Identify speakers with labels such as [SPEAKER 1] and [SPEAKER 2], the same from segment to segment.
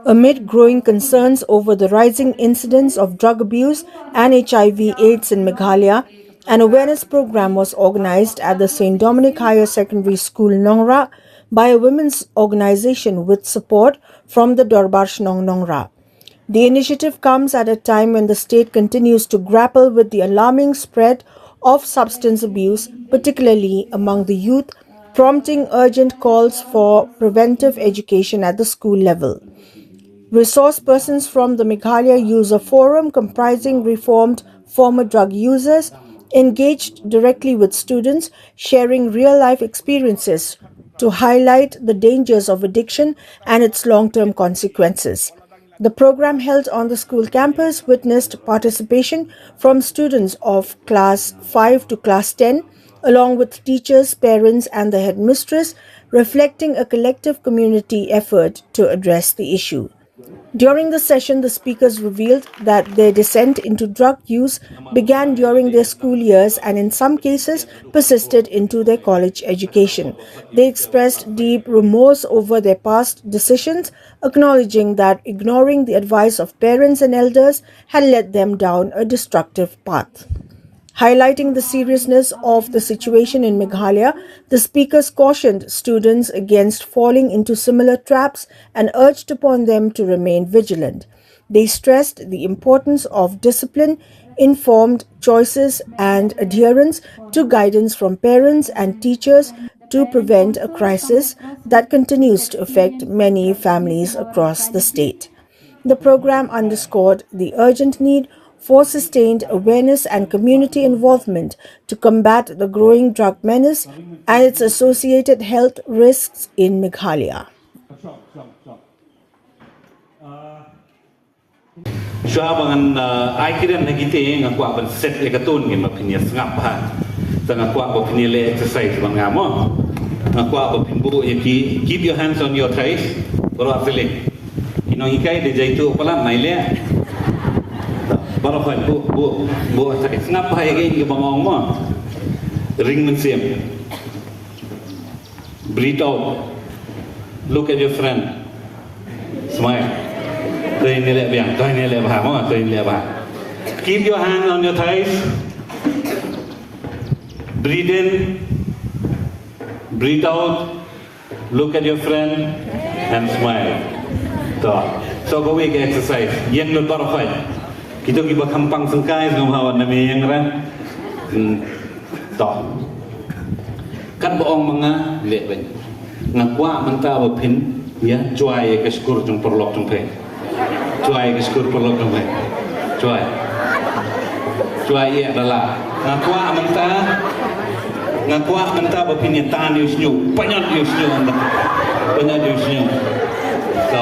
[SPEAKER 1] Amid growing concerns over the rising incidence of drug abuse and HIV/AIDS in Meghalaya, an awareness program was organized at the St. Dominic Higher Secondary School, Nongra, by a women's organization with support from the Dorbar Shnong Nongra. The initiative comes at a time when the state continues to grapple with the alarming spread of substance abuse, particularly among the youth, prompting urgent calls for preventive education at the school level. Resource persons from the Meghalaya User Forum, comprising reformed former drug users, engaged directly with students, sharing real-life experiences to highlight the dangers of addiction and its long-term consequences. The program held on the school campus witnessed participation from students of class 5 to class 10, along with teachers, parents and the headmistress, reflecting a collective community effort to address the issue. During the session, the speakers revealed that their descent into drug use began during their school years and in some cases persisted into their college education. They expressed deep remorse over their past decisions, acknowledging that ignoring the advice of parents and elders had led them down a destructive path. Highlighting the seriousness of the situation in Meghalaya, the speakers cautioned students against falling into similar traps and urged upon them to remain vigilant. They stressed the importance of discipline, informed choices, and adherence to guidance from parents and teachers to prevent a crisis that continues to affect many families across the state. The program underscored the urgent need for sustained awareness and community involvement to combat the growing drug menace and its associated health risks in Meghalaya.
[SPEAKER 2] Syabangan aikiran nagite ngakwa ban set ekatun ngin mapinya sngap ha ngakwa ba pinile exercise bangamo ngakwa ba pinbu yaki keep your hands on your thighs baro afile inong ikai de jaitu pala naile baro khoi bu sngap ha yaki bangong mo ring mensiam breathe out, look at your friend, smile. Keep your hand on your thighs. Breathe in, breathe out, look at your friend and smile. So go week exercise. Yen lo barafai. Kita kiba kampang sengkai ngam hawan nami yang ran. Kan boong mga leben. Ngakwa menta bapin ya joy ke skur jung perlok jung pe. Joy ke skur perlok jung pe. Joy. Joy ya adalah ngakwa menta bapin ya tan yusnyu, panyot yusnyu anda. Panyot yusnyu. So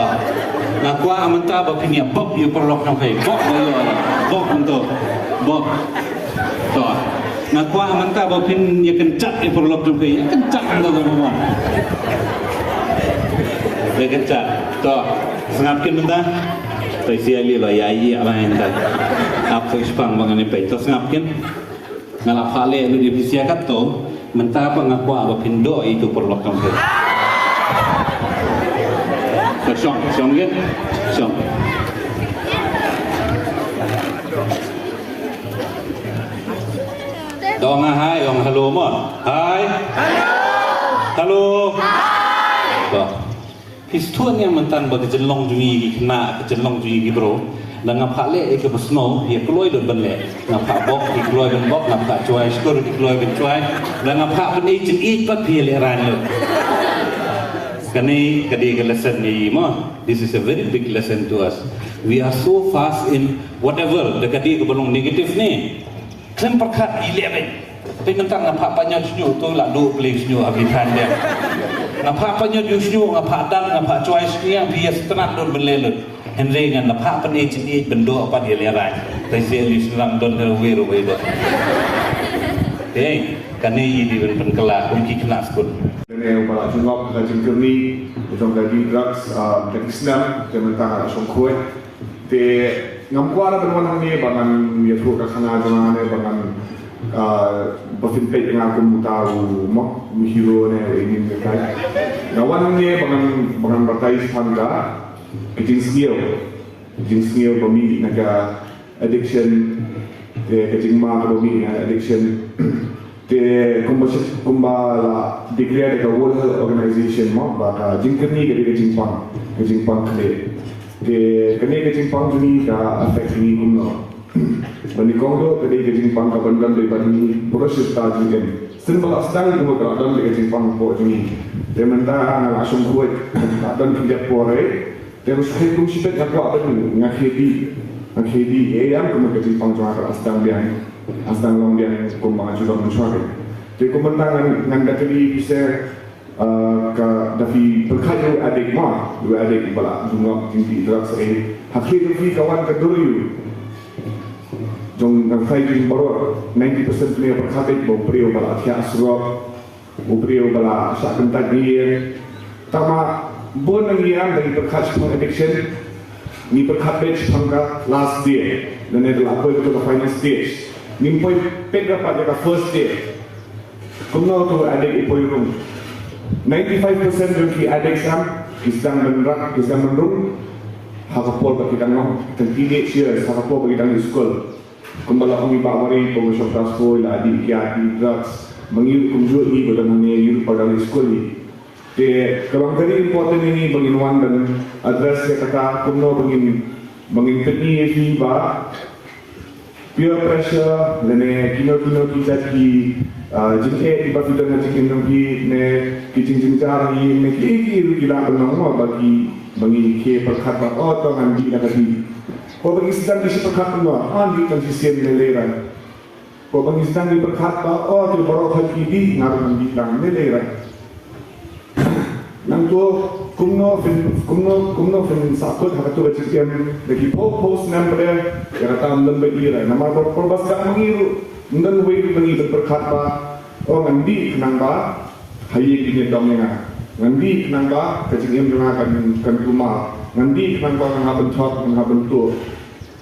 [SPEAKER 2] ngakwa menta bapin ya bob yu perlok jung pe. Bob yo bob untuk bob. So ngakwa menta bapin ya kencak yu perlok jung pe. Kencak untuk semua. Dia kencak. So sengapkin benda. Saya siali lo ya iya apa yang tadi. Aku ispang bangan ini. So sengapkin. Ngalap hale lu di visia kato. Menta apa ngakwa bapin do itu perlok jung pe. Syong kan? Syong. Dong hai, dong halo mo. Hai. Halo. Halo. Histuan yang mentan bagi jelong jungi kena jelong jungi bro. Dan ngapa le ke besno ya keluar dot benle. Ngapa bok di keluar ben bok ngapa cuai skor di keluar ben cuai. Dan ngapa ben icin ipat pilih ran lo. Kani kadi lesson ni mo. This is a very big lesson to us. We are so fast in whatever the kadi ke belong negatif ni. Kan perkat 11. Pengentar ngapa panyo snyu tu la do play snyu abitan dia. Ngapa panyo snyu ngapa dan ngapa choice ni yang bias tenat don belelun. Henry ngan ngapa pan age bendo apa dia lerai. Tai se li selang don we do. Hey, kani di ben kela kunci kena skut.
[SPEAKER 3] Ini upaya jumlah kajian kami untuk kaji drugs teknisnya kementerian songkoi. Te ngamkuara berwarna ni bangan miatu kasana jangan ni bangan berfilter dengan aku mutahu mak mihiro ni ini mereka. Nawan ni bangan bertai sepanda kecing skill bumi naga addiction te kecing ma bumi addiction te kumbala declare the world health organization mo ba jingkani ke kecing pang kle te kene kecing pang ni ka affect ni kumno bani kongdo ke kecing pang ka bandam de bani proses ta jingken simbol astang ko ka dan de kecing pang po ni te menta na asum kuat dan tidak pore terus hitung sipet aku apa tu ngakhedi yang kamu kecil pangjuan astang long dia kumbang juga mencuat. Jadi kumentangan ngan dateri bisa ke dafi berkait adik mah dua adik bala jumlah tinggi drugs hakiki dafi kawan keduri jong ngai jing baru 90% punya berkait bau prio bala kias rock bau prio bala sakan tadi tama bon ang iyan dari berkat ng addiction ni berkat batch hangga last day dan itu apa itu ke final stage ni poy pega pada ke first day kumno to addict ipoy room 95% ng ki addict sam isang menrung hakapol bagi tangong teenage years hakapol bagi tangong school kumbala kami bawari pengusap transport ladi kiati drugs mengiru kumjui pada mengiru pada school ni te kalau very important ini banginwan dan address ya kata kumno bangin petni fi ba peer pressure lene kino kita ki jingke iba kita na jikin ki ne kijing jari ne ki kila benang bagi bangi ke perkat ba oto ngandi na kadi ko bagi sedang di perkat no andi kan sistem leleran ko bagi sedang di perkat ba oto baru hati di ngarang di lang leleran nang tu kumno fin sakut hakatu bacikian lagi post nampada kata lembe ira nama perbas dak mengiru ndan wei bagi berkat ba oh ngandi kenang ba hayi ini domnya ngandi kenang ba kecingem jona kan rumah ngandi kenang ba ngaben thot ngaben tu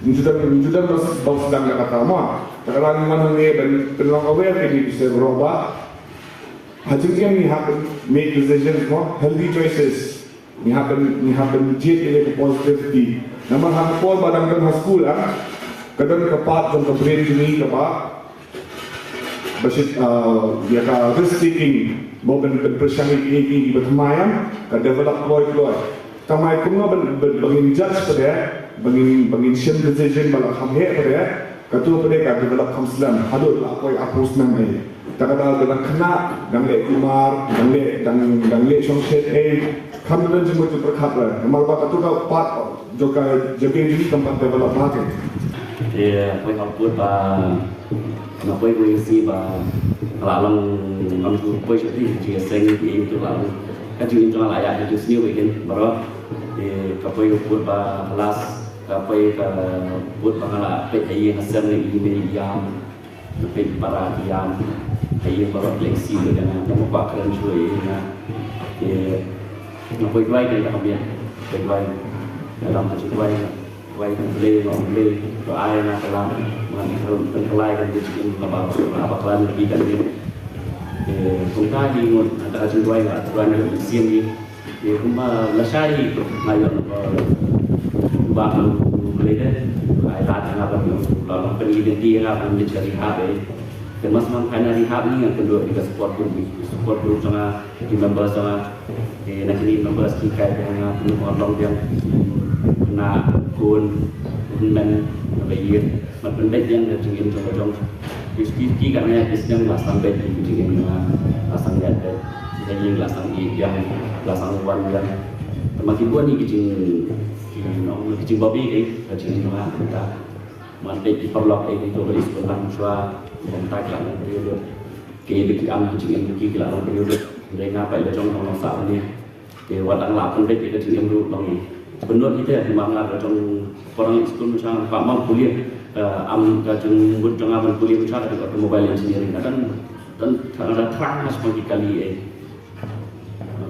[SPEAKER 3] sudah bos sedang kata ma kalau mana ni belong aware ini bisa berubah. Hajingkan we have to make decisions for healthy choices. We have to jet positivity. Nama have to badang kan school kadang kepat dan kebrain ini kepa. Basit dia ka risk taking, boben berpersangit ini bermayan, ka develop ploy. Tamai kumno bangin judge pada, bangin shame decision balak hamhe pada, katu pada ka develop kamslam. Halut lakoi apus nang ai. Takada dengan kena dan lek kumar dan lek songset kami dan semua itu berkat lah. Normal bakat tu kau part juga jaga ini tempat develop market.
[SPEAKER 4] Iya, kau ngapur ba, ngapur kau isi ba, lalang ngapur kau jadi jika seng itu lalang, kan juga itu layak itu sendiri kan, baru kau ngapur ba kelas, kau ngapur ba ngalah PTI hasil ini mediam, para diam. Ayah baru fleksi dengan nama pakaian cuy, nak pergi dan tak ambil, pergi dalam hati pergi beli, doa nak kelam, mengenai kelai dan jadi apa kelam lebih kan dia, kumta di antara cuy lah, tuan yang siam ni, kumta lasari, ayam bang beli deh, ayat apa lalu pergi identiti apa menjadi apa. Termasuk karena rehab ni yang kedua kita support group sama di members sama nanti di members kita dengan penuh yang kena kun dan bayar macam bed yang terjengin macam diskusi karena yang lasang bed terjengin lasang bed jadi lasang yang lasang wan yang termasuk buat ni kecing babi kecing mana kita mandek di perlok itu beri sekolah muswa kontak lah periode kaya beki am kecing beki lah periode mereka apa itu trong saat ni ke wadang lapun beki kecing dulu long benar kita di mana ada trong orang sekolah muswa pak mau kuliah am kecing bud trong am kuliah muswa ada kat mobile engineering dan ada terang mas bagi kali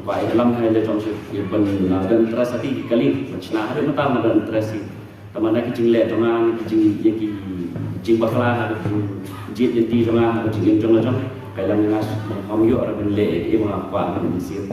[SPEAKER 4] pak dalam hal trong benar dan terasa tinggi kali macam ada mata ada terasa Tamana kicing le jonga kicing yang kicing bakla ada jit yang ti jonga kicing yang jonga jong kailan ngas kami yo orang le ibu apa kan di sini